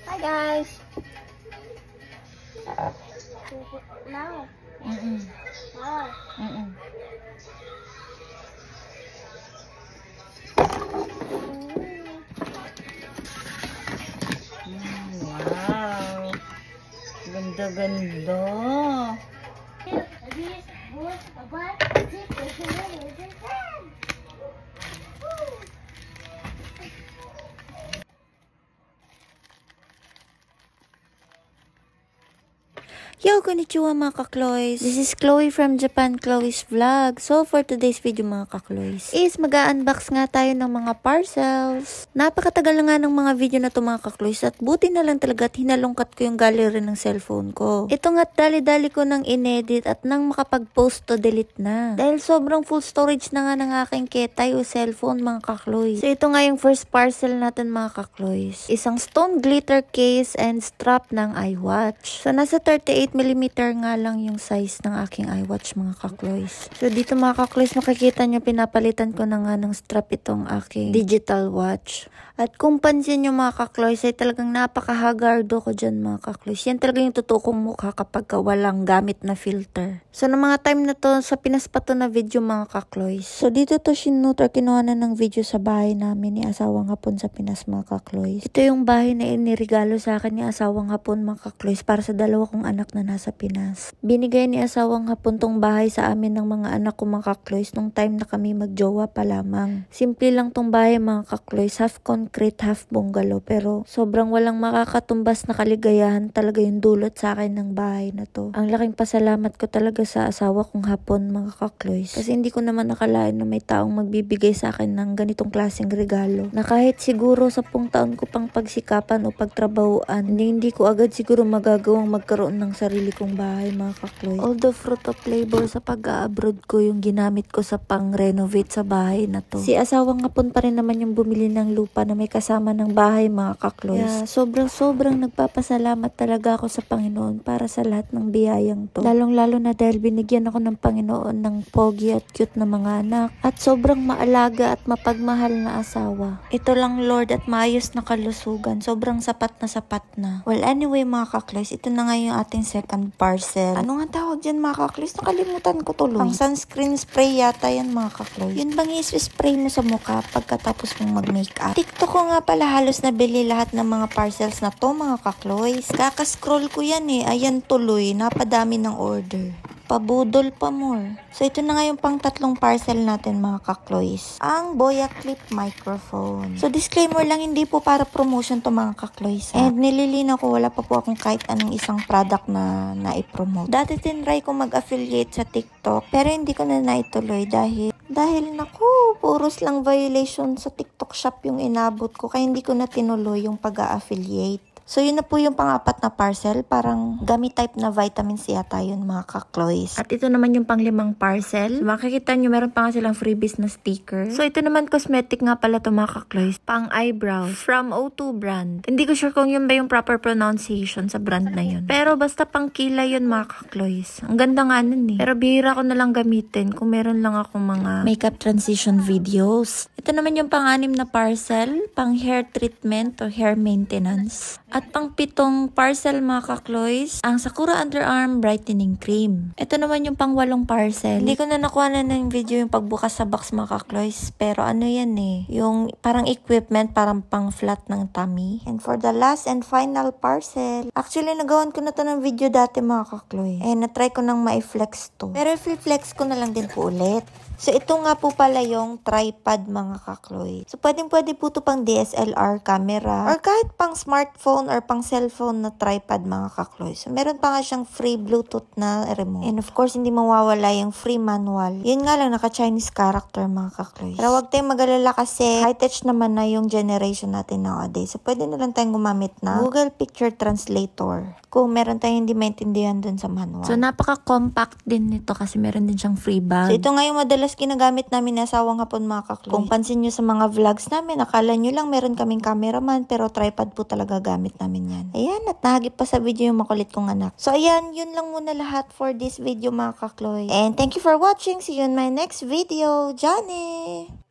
Hi guys. No. Wow. Wow. Ganda-ganda. Yo, konnichiwa mga kakloys! This is Chloe from Japan Chloe's Vlog. So, for today's video mga kakloys, is mag-unbox nga tayo ng mga parcels. Napakatagal na nga ng mga video na to mga kakloys at buti na lang talaga at hinalungkat ko yung gallery ng cellphone ko. Ito nga't dali-dali ko nang inedit at nang makapag-post to delete na. Dahil sobrang full storage na nga ng aking ketay o cellphone mga kakloys. So, ito nga yung first parcel natin mga kakloys. Isang stone glitter case and strap ng iWatch. So, nasa 38mm nga lang yung size ng aking iWatch mga kakloys. So dito mga kakloys makikita nyo pinapalitan ko na nga ng strap itong aking digital watch. At kung pansin nyo mga kakloys ay talagang napakahagardo ko dyan mga kakloys. Yan talaga yung totoo kong mukha kapag walang gamit na filter. So na mga time na to sa Pinas pa to na video mga kakloys. So dito to sinut or kinuha na ng video sa bahay namin ni asawang hapon sa Pinas mga kakloys. Ito yung bahay na inirigalo sa akin ni asawang hapon mga kakloys para sa dalawa kong anak na nasa Pinas. Binigay ni asawang hapon tong bahay sa amin ng mga anak ko mga kakloys nung time na kami magjowa pa lamang. Simple lang tong bahay mga kakloys, half concrete, half bungalow, pero sobrang walang makakatumbas na kaligayahan talaga yung dulot sa akin ng bahay na to. Ang laking pasalamat ko talaga sa asawa kong hapon mga kakloys kasi hindi ko naman nakalain na may taong magbibigay sa akin ng ganitong klaseng regalo na kahit siguro 10 taon ko pang pagsikapan o pagtrabahuan, hindi ko agad siguro magagawang magkaroon ng sarili kong bahay mga kakloy. Although fruit of labor sa pag-a-abroad ko yung ginamit ko sa pang-renovate sa bahay na to. Si asawang hapon pa rin naman yung bumili ng lupa na may kasama ng bahay mga kakloy. Yeah, sobrang nagpapasalamat talaga ako sa Panginoon para sa lahat ng biyayang to. Lalong-lalo na dahil binigyan ako ng Panginoon ng pogi at cute na mga anak at sobrang maalaga at mapagmahal na asawa. Ito lang Lord at maayos na kalusugan. Sobrang sapat na. Well anyway mga kakloys, ito na nga yung ating second parcel. Ano nga tawag dyan mga kakloys? Nakalimutan ko tuloy. Pang sunscreen spray yata yan mga kakloys. Yun bang i-spray mo sa mukha pagkatapos mong mag-makeup? TikTok ko nga pala halos nabili lahat ng mga parcels na to mga kakloys. Kaka-scroll ko yan eh. Ayan tuloy. Napadami ng order. Pabudol pa more. So ito na nga yung pang tatlong parcel natin mga kakloys. Ang Boya Clip microphone. So disclaimer lang, hindi po para promotion to mga kakloys. And nililinaw ko wala pa po akong kahit anong isang product na na-promote. Dati tinry ko mag-affiliate sa TikTok pero hindi ko na naituloy dahil naku, puros lang violation sa TikTok shop yung inabot ko kaya hindi ko na tinuloy yung pag-affiliate. So, yun na po yung pang-apat na parcel. Parang gamit type na vitamin C yata yun mga kakloys. At ito naman yung pang-5 parcel. So, makikita nyo, meron pa nga silang freebies na sticker. So, ito naman cosmetic nga pala to mga kakloys. Pang-eyebrows from O2 brand. Hindi ko sure kung yun ba yung proper pronunciation sa brand na yun. Pero basta pang-kilay yun mga kakloys. Ang ganda nga nun eh. Pero bihira ko na lang gamitin kung meron lang akong mga makeup transition videos. Ito naman yung pang-6 na parcel. Pang-hair treatment o hair maintenance. At pang-7 parcel mga kakloys, ang Sakura Underarm Brightening Cream. Ito naman yung pang-8 parcel. Hindi ko na nakuha na ng video yung pagbukas sa box mga kakloys. Pero ano yan eh, yung parang equipment, parang pang-flat ng tummy. And for the last and final parcel, actually nagawan ko na to ng video dati mga kakloys. And na-try ko nang ma-flex to. Pero i-flex ko na lang din po ulit. So, ito nga po pala yung tripod mga kakloy. So, pwede po ito pang DSLR camera or kahit pang smartphone or pang cellphone na tripod mga kakloy. So, meron pa nga siyang free Bluetooth na remote. And of course, hindi mawawala yung free manual. Yun nga lang, naka-Chinese character mga kakloy. Pero wag tayong mag-alala kasi high-tech naman na yung generation natin nowadays. So, pwede na lang tayong gumamit na Google Picture Translator kung meron tayong hindi maintindihan dun sa manual. So, napaka-compact din nito kasi meron din siyang free bag. So, ito nga yung madalas ginagamit namin na asawang hapon mga kakloy. Kung pansin nyo sa mga vlogs namin, akala nyo lang meron kaming cameraman pero tripod po talaga gamit namin yan. Ayan, at nahagip pa sa video yung makulit kong anak. So, ayan, yun lang muna lahat for this video mga kakloy. And thank you for watching. See you in my next video. Johnny!